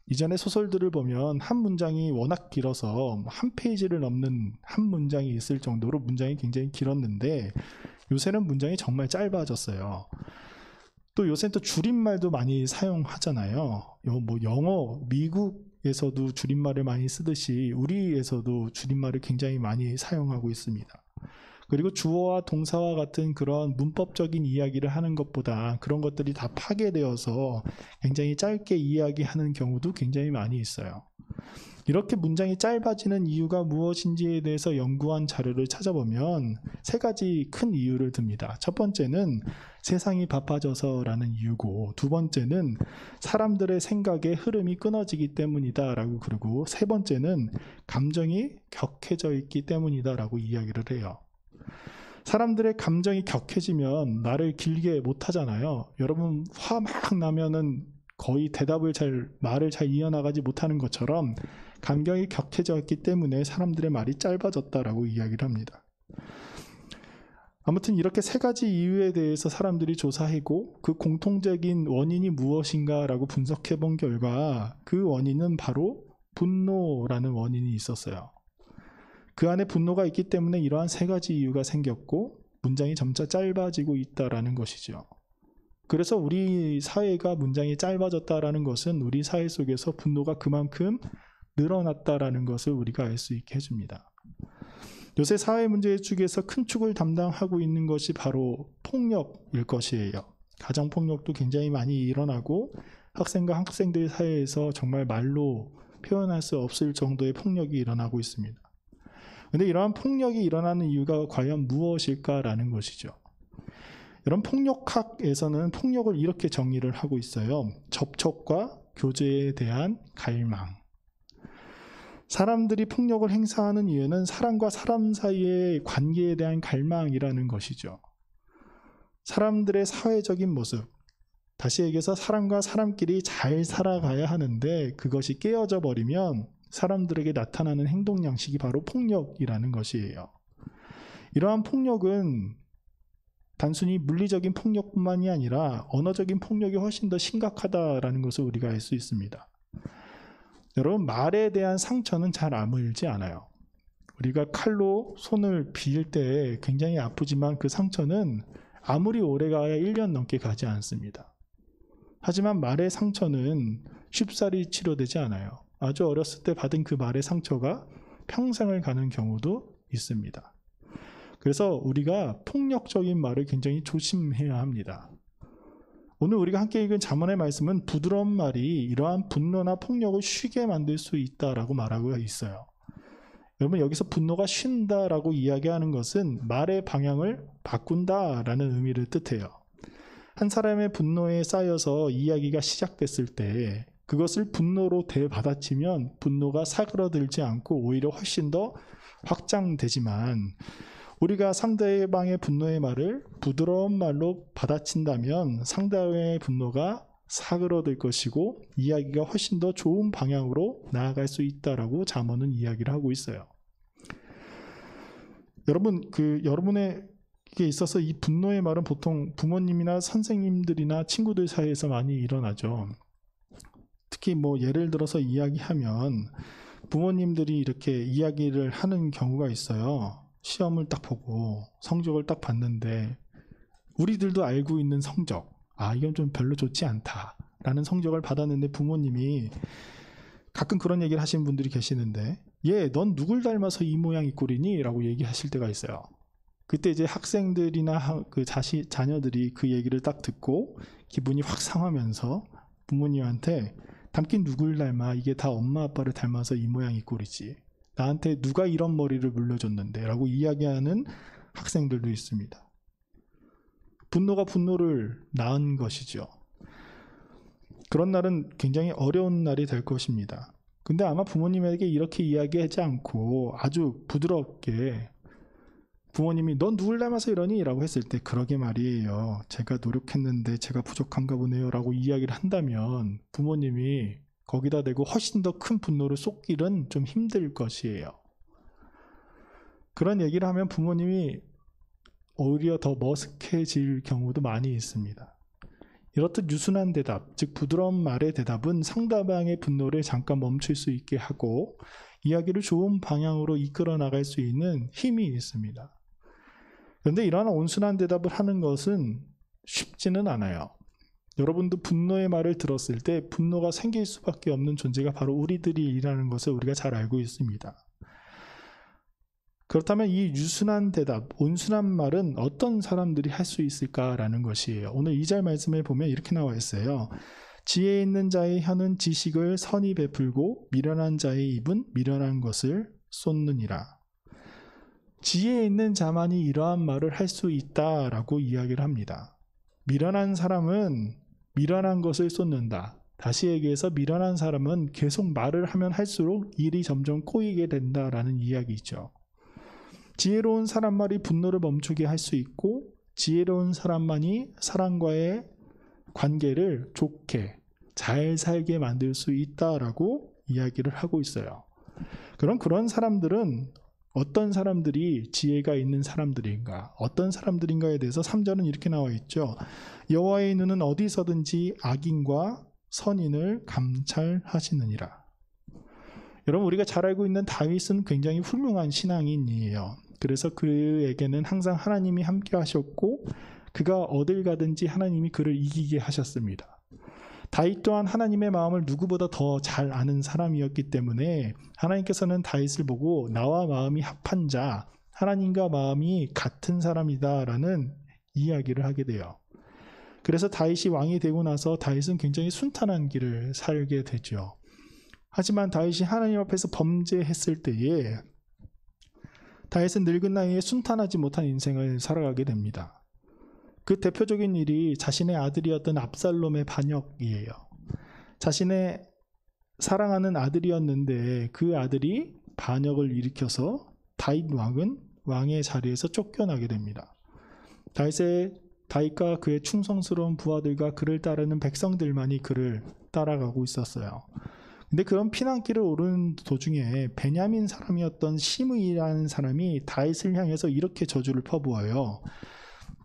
이전의 소설들을 보면 한 문장이 워낙 길어서 한 페이지를 넘는 한 문장이 있을 정도로 문장이 굉장히 길었는데 요새는 문장이 정말 짧아졌어요. 또 요새는 또 줄임말도 많이 사용하잖아요. 뭐 영어, 미국에서도 줄임말을 많이 쓰듯이 우리에서도 줄임말을 굉장히 많이 사용하고 있습니다. 그리고 주어와 동사와 같은 그런 문법적인 이야기를 하는 것보다 그런 것들이 다 파괴되어서 굉장히 짧게 이야기하는 경우도 굉장히 많이 있어요. 이렇게 문장이 짧아지는 이유가 무엇인지에 대해서 연구한 자료를 찾아보면 세 가지 큰 이유를 듭니다. 첫 번째는 세상이 바빠져서라는 이유고, 두 번째는 사람들의 생각의 흐름이 끊어지기 때문이다라고, 그리고 세 번째는 감정이 격해져 있기 때문이다라고 이야기를 해요. 사람들의 감정이 격해지면 말을 길게 못 하잖아요. 여러분, 화 막 나면은 거의 말을 잘 이어나가지 못하는 것처럼 감정이 격해졌기 때문에 사람들의 말이 짧아졌다라고 이야기를 합니다. 아무튼 이렇게 세 가지 이유에 대해서 사람들이 조사하고 그 공통적인 원인이 무엇인가라고 분석해 본 결과 그 원인은 바로 분노라는 원인이 있었어요. 그 안에 분노가 있기 때문에 이러한 세 가지 이유가 생겼고 문장이 점차 짧아지고 있다라는 것이죠. 그래서 우리 사회가 문장이 짧아졌다라는 것은 우리 사회 속에서 분노가 그만큼 늘어났다라는 것을 우리가 알 수 있게 해줍니다. 요새 사회 문제 축에서 큰 축을 담당하고 있는 것이 바로 폭력일 것이에요. 가정폭력도 굉장히 많이 일어나고 학생과 학생들 사이에서 정말 말로 표현할 수 없을 정도의 폭력이 일어나고 있습니다. 그런데 이러한 폭력이 일어나는 이유가 과연 무엇일까라는 것이죠. 이런 폭력학에서는 폭력을 이렇게 정의를 하고 있어요. 접촉과 교제에 대한 갈망. 사람들이 폭력을 행사하는 이유는 사람과 사람 사이의 관계에 대한 갈망이라는 것이죠. 사람들의 사회적인 모습, 다시 얘기해서 사람과 사람끼리 잘 살아가야 하는데 그것이 깨어져 버리면 사람들에게 나타나는 행동 양식이 바로 폭력이라는 것이에요. 이러한 폭력은 단순히 물리적인 폭력뿐만이 아니라 언어적인 폭력이 훨씬 더 심각하다라는 것을 우리가 알 수 있습니다. 여러분, 말에 대한 상처는 잘 아물지 않아요. 우리가 칼로 손을 비일 때 굉장히 아프지만 그 상처는 아무리 오래가야 1년 넘게 가지 않습니다. 하지만 말의 상처는 쉽사리 치료되지 않아요. 아주 어렸을 때 받은 그 말의 상처가 평생을 가는 경우도 있습니다. 그래서 우리가 폭력적인 말을 굉장히 조심해야 합니다. 오늘 우리가 함께 읽은 잠언의 말씀은 부드러운 말이 이러한 분노나 폭력을 쉬게 만들 수 있다라고 말하고 있어요. 여러분, 여기서 분노가 쉰다라고 이야기하는 것은 말의 방향을 바꾼다라는 의미를 뜻해요. 한 사람의 분노에 쌓여서 이야기가 시작됐을 때 그것을 분노로 대받아치면 분노가 사그러들지 않고 오히려 훨씬 더 확장되지만 우리가 상대방의 분노의 말을 부드러운 말로 받아친다면 상대방의 분노가 사그러들 것이고 이야기가 훨씬 더 좋은 방향으로 나아갈 수 있다라고 잠언은 이야기를 하고 있어요. 여러분, 여러분에게 있어서 이 분노의 말은 보통 부모님이나 선생님들이나 친구들 사이에서 많이 일어나죠. 특히 뭐 예를 들어서 이야기하면 부모님들이 이렇게 이야기를 하는 경우가 있어요. 시험을 딱 보고 성적을 딱 봤는데 우리들도 알고 있는 성적, 이건 좀 별로 좋지 않다라는 성적을 받았는데 부모님이 가끔 그런 얘기를 하시는 분들이 계시는데 넌 누굴 닮아서 이 모양 이 꼴이니? 라고 얘기하실 때가 있어요. 그때 이제 학생들이나 그 자녀들이 그 얘기를 딱 듣고 기분이 확 상하면서 부모님한테 닮긴 누굴 닮아? 이게 다 엄마 아빠를 닮아서 이 모양 이 꼴이지. 나한테 누가 이런 머리를 물려줬는데? 라고 이야기하는 학생들도 있습니다. 분노가 분노를 낳은 것이죠. 그런 날은 굉장히 어려운 날이 될 것입니다. 근데 아마 부모님에게 이렇게 이야기하지 않고 아주 부드럽게 부모님이 넌 누굴 닮아서 이러니? 라고 했을 때 그러게 말이에요. 제가 노력했는데 제가 부족한가 보네요. 라고 이야기를 한다면 부모님이 거기다 대고 훨씬 더 큰 분노를 쏟기는 좀 힘들 것이에요. 그런 얘기를 하면 부모님이 오히려 더 머쓱해질 경우도 많이 있습니다. 이렇듯 유순한 대답, 즉 부드러운 말의 대답은 상대방의 분노를 잠깐 멈출 수 있게 하고 이야기를 좋은 방향으로 이끌어 나갈 수 있는 힘이 있습니다. 그런데 이러한 온순한 대답을 하는 것은 쉽지는 않아요. 여러분도 분노의 말을 들었을 때 분노가 생길 수밖에 없는 존재가 바로 우리들이라는 것을 우리가 잘 알고 있습니다. 그렇다면 이 유순한 대답, 온순한 말은 어떤 사람들이 할 수 있을까라는 것이에요. 오늘 2절 말씀을 보면 이렇게 나와 있어요. 지혜 있는 자의 혀는 지식을 선히 베풀고 미련한 자의 입은 미련한 것을 쏟느니라. 지혜 있는 자만이 이러한 말을 할 수 있다라고 이야기를 합니다. 미련한 사람은 미련한 것을 쏟는다. 다시 얘기해서 미련한 사람은 계속 말을 하면 할수록 일이 점점 꼬이게 된다라는 이야기죠. 지혜로운 사람만이 분노를 멈추게 할 수 있고 지혜로운 사람만이 사람과의 관계를 좋게 잘 살게 만들 수 있다라고 이야기를 하고 있어요. 그럼 그런 사람들은 어떤 사람들이 지혜가 있는 사람들인가? 어떤 사람들인가에 대해서 3절은 이렇게 나와 있죠. 여호와의 눈은 어디서든지 악인과 선인을 감찰하시느니라. 여러분, 우리가 잘 알고 있는 다윗은 굉장히 훌륭한 신앙인이에요. 그래서 그에게는 항상 하나님이 함께 하셨고 그가 어딜 가든지 하나님이 그를 이기게 하셨습니다. 다윗 또한 하나님의 마음을 누구보다 더 잘 아는 사람이었기 때문에 하나님께서는 다윗을 보고 나와 마음이 합한 자, 하나님과 마음이 같은 사람이다라는 이야기를 하게 돼요. 그래서 다윗이 왕이 되고 나서 다윗은 굉장히 순탄한 길을 살게 되죠. 하지만 다윗이 하나님 앞에서 범죄했을 때에 다윗은 늙은 나이에 순탄하지 못한 인생을 살아가게 됩니다. 그 대표적인 일이 자신의 아들이었던 압살롬의 반역이에요. 자신의 사랑하는 아들이었는데 그 아들이 반역을 일으켜서 다윗 왕은 왕의 자리에서 쫓겨나게 됩니다. 다윗과 그의 충성스러운 부하들과 그를 따르는 백성들만이 그를 따라가고 있었어요. 근데 그런 피난길을 오르는 도중에 베냐민 사람이었던 시므이라는 사람이 다윗을 향해서 이렇게 저주를 퍼부어요.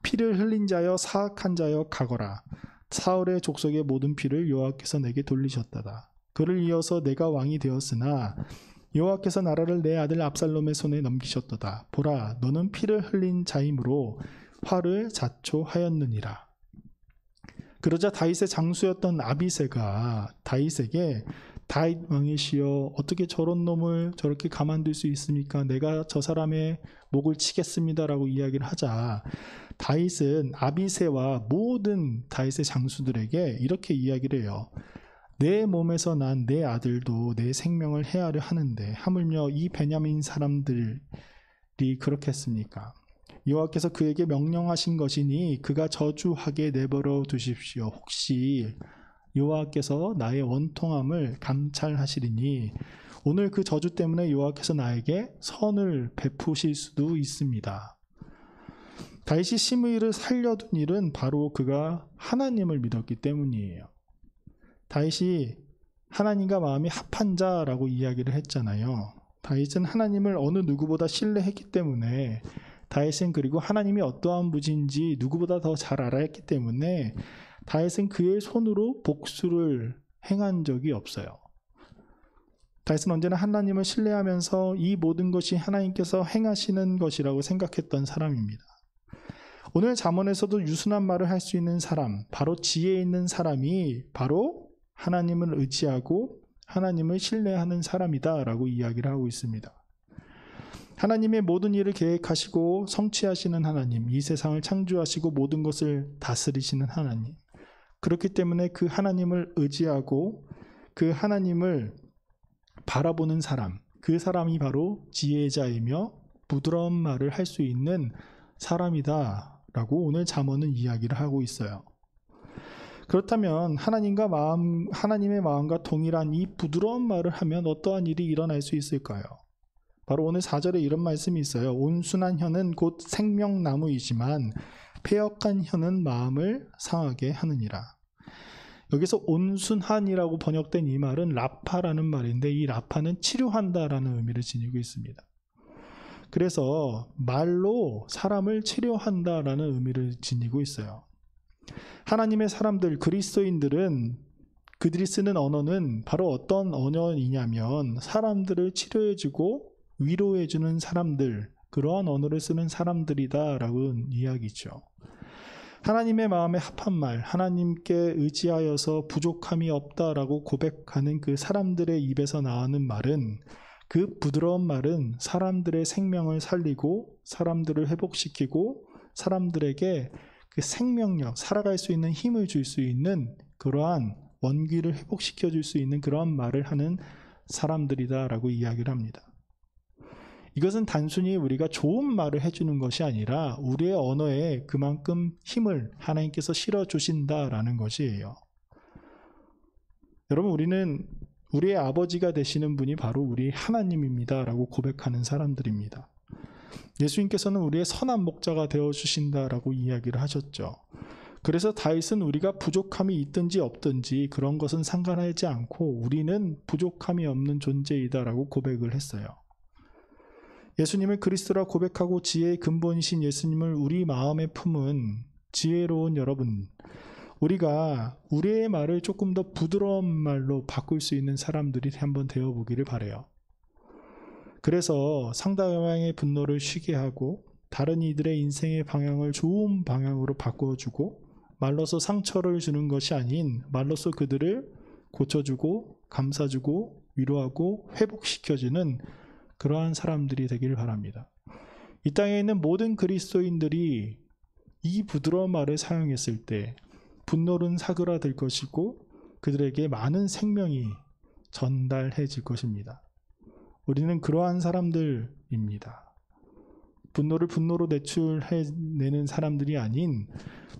피를 흘린 자여 사악한 자여 가거라. 사울의 족속의 모든 피를 여호와께서 내게 돌리셨다다. 그를 이어서 내가 왕이 되었으나 여호와께서 나라를 내 아들 압살롬의 손에 넘기셨도다. 보라, 너는 피를 흘린 자이므로 화를 자초하였느니라. 그러자 다윗의 장수였던 아비새가 다윗에게 다윗 왕이시여 어떻게 저런 놈을 저렇게 가만둘 수 있습니까? 내가 저 사람의 목을 치겠습니다라고 이야기를 하자 다윗은 아비새와 모든 다윗의 장수들에게 이렇게 이야기를 해요. 내 몸에서 난 내 아들도 내 생명을 해하려 하는데 하물며 이 베냐민 사람들이 그렇겠습니까? 여호와께서 그에게 명령하신 것이니 그가 저주하게 내버려 두십시오. 혹시 여호와께서 나의 원통함을 감찰하시리니 오늘 그 저주 때문에 여호와께서 나에게 선을 베푸실 수도 있습니다. 다윗이 시므이를 살려둔 일은 바로 그가 하나님을 믿었기 때문이에요. 다윗이 하나님과 마음이 합한 자라고 이야기를 했잖아요. 다윗은 하나님을 어느 누구보다 신뢰했기 때문에 다윗은 그리고 하나님이 어떠한 분인지 누구보다 더 잘 알았기 때문에 다윗은 그의 손으로 복수를 행한 적이 없어요. 다윗은 언제나 하나님을 신뢰하면서 이 모든 것이 하나님께서 행하시는 것이라고 생각했던 사람입니다. 오늘 잠언에서도 유순한 말을 할 수 있는 사람, 바로 지혜 있는 사람이 바로 하나님을 의지하고 하나님을 신뢰하는 사람이다라고 이야기를 하고 있습니다. 하나님의 모든 일을 계획하시고 성취하시는 하나님, 이 세상을 창조하시고 모든 것을 다스리시는 하나님. 그렇기 때문에 그 하나님을 의지하고 그 하나님을 바라보는 사람, 그 사람이 바로 지혜자이며 부드러운 말을 할 수 있는 사람이다라고 오늘 잠언은 이야기를 하고 있어요. 그렇다면 하나님의 마음과 동일한 이 부드러운 말을 하면 어떠한 일이 일어날 수 있을까요? 바로 오늘 4절에 이런 말씀이 있어요. 온순한 혀는 곧 생명나무이지만 패역한 혀는 마음을 상하게 하느니라. 여기서 온순한이라고 번역된 이 말은 라파라는 말인데, 이 라파는 치료한다라는 의미를 지니고 있습니다. 그래서 말로 사람을 치료한다라는 의미를 지니고 있어요. 하나님의 사람들, 그리스도인들은 그들이 쓰는 언어는 바로 어떤 언어이냐면 사람들을 치료해주고 위로해주는 사람들, 그러한 언어를 쓰는 사람들이다라고 이야기죠. 하나님의 마음에 합한 말, 하나님께 의지하여서 부족함이 없다라고 고백하는 그 사람들의 입에서 나오는 말은, 그 부드러운 말은 사람들의 생명을 살리고 사람들을 회복시키고 사람들에게 그 생명력, 살아갈 수 있는 힘을 줄 수 있는 그러한 원기를 회복시켜 줄 수 있는 그러한 말을 하는 사람들이다라고 이야기를 합니다. 이것은 단순히 우리가 좋은 말을 해주는 것이 아니라 우리의 언어에 그만큼 힘을 하나님께서 실어주신다라는 것이에요. 여러분, 우리는 우리의 아버지가 되시는 분이 바로 우리 하나님입니다 라고 고백하는 사람들입니다. 예수님께서는 우리의 선한 목자가 되어주신다라고 이야기를 하셨죠. 그래서 다윗은 우리가 부족함이 있든지 없든지 그런 것은 상관하지 않고 우리는 부족함이 없는 존재이다라고 고백을 했어요. 예수님을 그리스도라 고백하고 지혜의 근본이신 예수님을 우리 마음에 품은 지혜로운 여러분, 우리가 우리의 말을 조금 더 부드러운 말로 바꿀 수 있는 사람들이 한번 되어보기를 바라요. 그래서 상대방의 분노를 쉬게 하고 다른 이들의 인생의 방향을 좋은 방향으로 바꿔주고, 말로서 상처를 주는 것이 아닌 말로서 그들을 고쳐주고 감싸주고 위로하고 회복시켜주는 그러한 사람들이 되기를 바랍니다. 이 땅에 있는 모든 그리스도인들이 이 부드러운 말을 사용했을 때 분노는 사그라들 것이고 그들에게 많은 생명이 전달해질 것입니다. 우리는 그러한 사람들입니다. 분노를 분노로 내출해내는 사람들이 아닌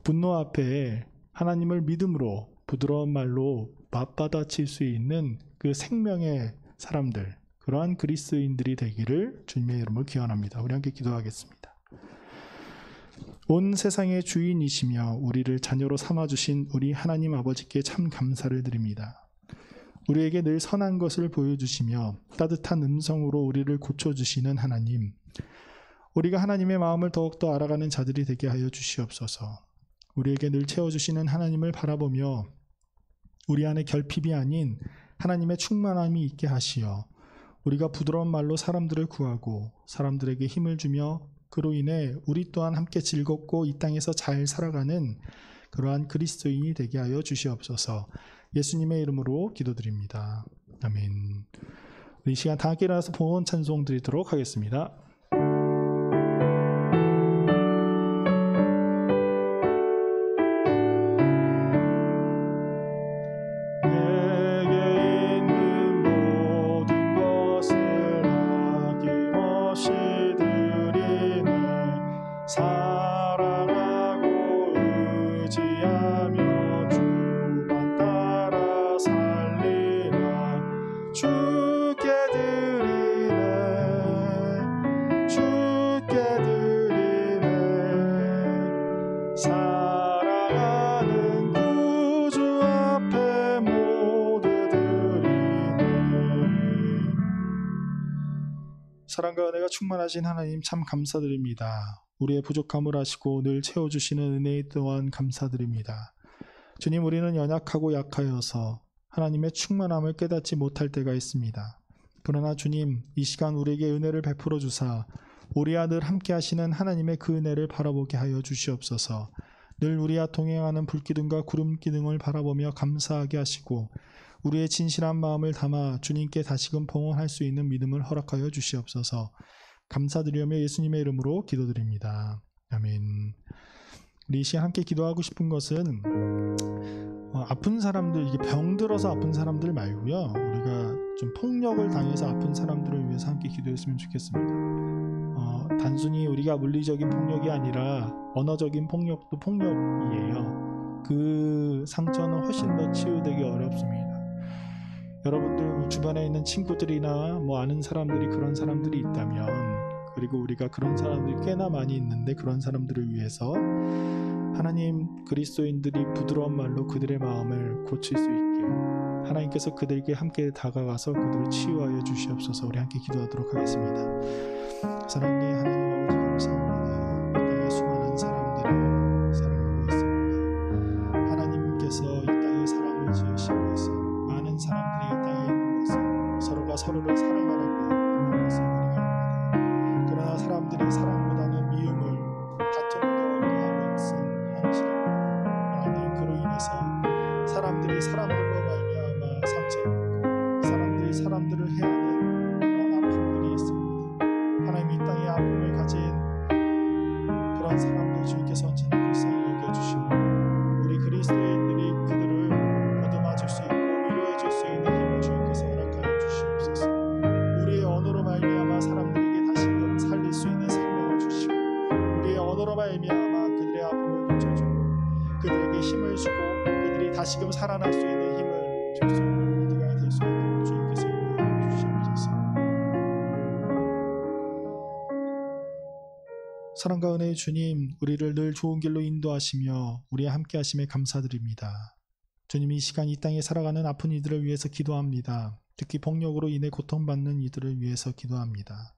분노 앞에 하나님을 믿음으로 부드러운 말로 맞받아칠 수 있는 그 생명의 사람들, 그러한 그리스도인들이 되기를 주님의 이름으로 기원합니다. 우리 함께 기도하겠습니다. 온 세상의 주인이시며 우리를 자녀로 삼아주신 우리 하나님 아버지께 참 감사를 드립니다. 우리에게 늘 선한 것을 보여주시며 따뜻한 음성으로 우리를 고쳐주시는 하나님, 우리가 하나님의 마음을 더욱더 알아가는 자들이 되게 하여 주시옵소서. 우리에게 늘 채워주시는 하나님을 바라보며 우리 안에 결핍이 아닌 하나님의 충만함이 있게 하시어 우리가 부드러운 말로 사람들을 구하고 사람들에게 힘을 주며 그로 인해 우리 또한 함께 즐겁고 이 땅에서 잘 살아가는 그러한 그리스도인이 되게 하여 주시옵소서. 예수님의 이름으로 기도드립니다. 아멘. 우리 이 시간 다 함께 일어나서 봉헌 찬송 드리도록 하겠습니다. 사랑과 은혜가 충만하신 하나님 참 감사드립니다. 우리의 부족함을 아시고 늘 채워주시는 은혜 또한 감사드립니다. 주님, 우리는 연약하고 약하여서 하나님의 충만함을 깨닫지 못할 때가 있습니다. 그러나 주님, 이 시간 우리에게 은혜를 베풀어 주사 우리와 늘 함께 하시는 하나님의 그 은혜를 바라보게 하여 주시옵소서. 늘 우리와 동행하는 불기둥과 구름기둥을 바라보며 감사하게 하시고 우리의 진실한 마음을 담아 주님께 다시금 봉헌할 수 있는 믿음을 허락하여 주시옵소서. 감사드리며 예수님의 이름으로 기도드립니다. 아멘. 우리 이 시간 함께 기도하고 싶은 것은 아픈 사람들, 이게 병들어서 아픈 사람들 말고요, 우리가 좀 폭력을 당해서 아픈 사람들을 위해서 함께 기도했으면 좋겠습니다. 단순히 우리가 물리적인 폭력이 아니라 언어적인 폭력도 폭력이에요. 그 상처는 훨씬 더 치유되기 어렵습니다. 여러분들 주변에 있는 친구들이나 뭐 아는 사람들이 그런 사람들이 있다면, 그리고 우리가 그런 사람들이 꽤나 많이 있는데 그런 사람들을 위해서 하나님, 그리스도인들이 부드러운 말로 그들의 마음을 고칠 수 있게 하나님께서 그들에게 함께 다가가서 그들을 치유하여 주시옵소서. 우리 함께 기도하도록 하겠습니다. 사랑의 하나님 아버지, 감사합니다. 이 땅에 수많은 사람들을 사랑하고 있습니다. 하나님께서 이 땅에 사람을 지으신 것은, 많은 사람들이 이 땅에 있는 것은 서로가 서로를 사랑하라고 있는 것을 우리가 압니다. 그러나 사람들이 사랑보다는 미움을, 다툼을 더 하고 있는 현실입니다. 하나님, 그로 인해서 사람들이 사람들로 말미암아 상처받고 사람들이 사람들을 해하는 그런 아픔들이 있습니다. 하나님, 이 땅에 아픔을 가진 그런 사람들 주님께서 언제나 불쌍히 여겨주시고 우리 그리스도인들이 그들을 거듭아줄 수 있고 위로해줄 수 있는 힘을 주님께서 허락하여 주시옵소서. 우리의 언어로 말미암아 사람들에게 다시금 살릴 수 있는 생명을 주시고 우리의 언어로 말미암아 그들의 아픔을 고쳐주고 그들에게 힘을 주고 그들이 다시금 살아날 수 있는 힘을 줄 수 있는 우리가 될 수 있도록 주님께서 인도해 주시옵소서. 사랑과 은혜의 주님, 우리를 늘 좋은 길로 인도하시며 우리와 함께 하심에 감사드립니다. 주님, 이 시간 이 땅에 살아가는 아픈 이들을 위해서 기도합니다. 특히 폭력으로 인해 고통받는 이들을 위해서 기도합니다.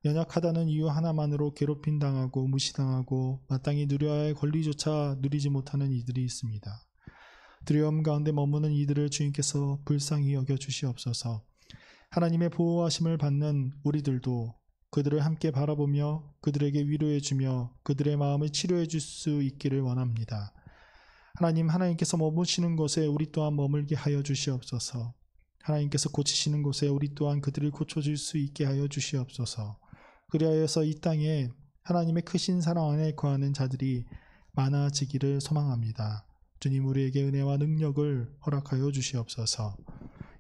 연약하다는 이유 하나만으로 괴롭힘 당하고 무시당하고 마땅히 누려야 할 권리조차 누리지 못하는 이들이 있습니다. 두려움 가운데 머무는 이들을 주님께서 불쌍히 여겨 주시옵소서. 하나님의 보호하심을 받는 우리들도 그들을 함께 바라보며 그들에게 위로해 주며 그들의 마음을 치료해 줄 수 있기를 원합니다. 하나님, 하나님께서 머무시는 곳에 우리 또한 머물게 하여 주시옵소서. 하나님께서 고치시는 곳에 우리 또한 그들을 고쳐줄 수 있게 하여 주시옵소서. 그리하여서 이 땅에 하나님의 크신 사랑 안에 거하는 자들이 많아지기를 소망합니다. 주님, 우리에게 은혜와 능력을 허락하여 주시옵소서.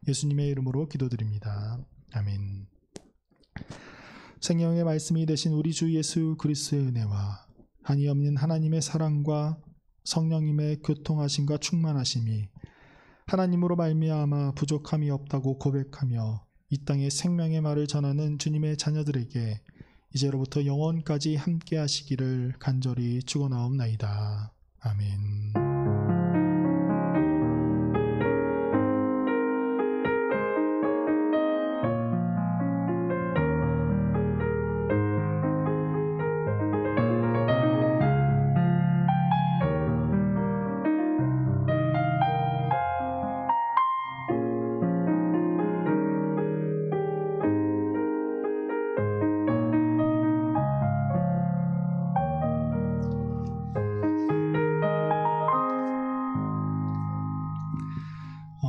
예수님의 이름으로 기도드립니다. 아멘. 생명의 말씀이 되신 우리 주 예수 그리스도의 은혜와 한이 없는 하나님의 사랑과 성령님의 교통하심과 충만하심이 하나님으로 말미암아 부족함이 없다고 고백하며 이 땅에 생명의 말을 전하는 주님의 자녀들에게 이제로부터 영원까지 함께 하시기를 간절히 축원하옵나이다. 아멘.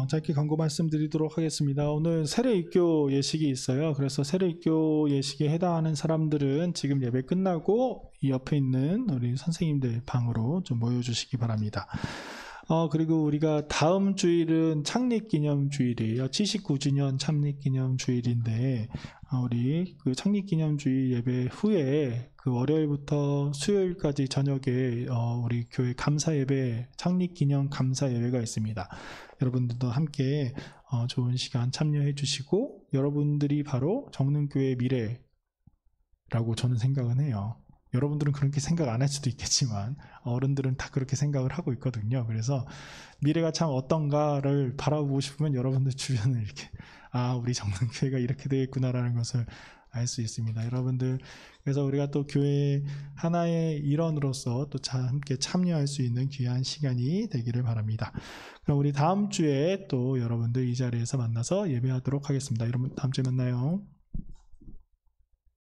짧게 광고 말씀드리도록 하겠습니다. 오늘 세례입교 예식이 있어요. 그래서 세례입교 예식에 해당하는 사람들은 지금 예배 끝나고 이 옆에 있는 우리 선생님들 방으로 좀 모여주시기 바랍니다. 그리고 우리가 다음 주일은 창립기념주일이에요. 79주년 창립기념주일인데 우리 그 창립기념주일 예배 후에 그 월요일부터 수요일까지 저녁에 우리 교회 감사예배, 창립기념 감사예배가 있습니다. 여러분들도 함께 좋은 시간 참여해 주시고 여러분들이 바로 정릉교회의 미래라고 저는 생각은 해요. 여러분들은 그렇게 생각 안 할 수도 있겠지만 어른들은 다 그렇게 생각을 하고 있거든요. 그래서 미래가 참 어떤가를 바라보고 싶으면 여러분들 주변을 이렇게 우리 정릉교회가 이렇게 되겠구나라는 것을 알 수 있습니다. 여러분들, 그래서 우리가 또 교회 하나의 일원으로서 또 함께 참여할 수 있는 귀한 시간이 되기를 바랍니다. 그럼 우리 다음 주에 또 여러분들 이 자리에서 만나서 예배하도록 하겠습니다. 여러분 다음 주에 만나요.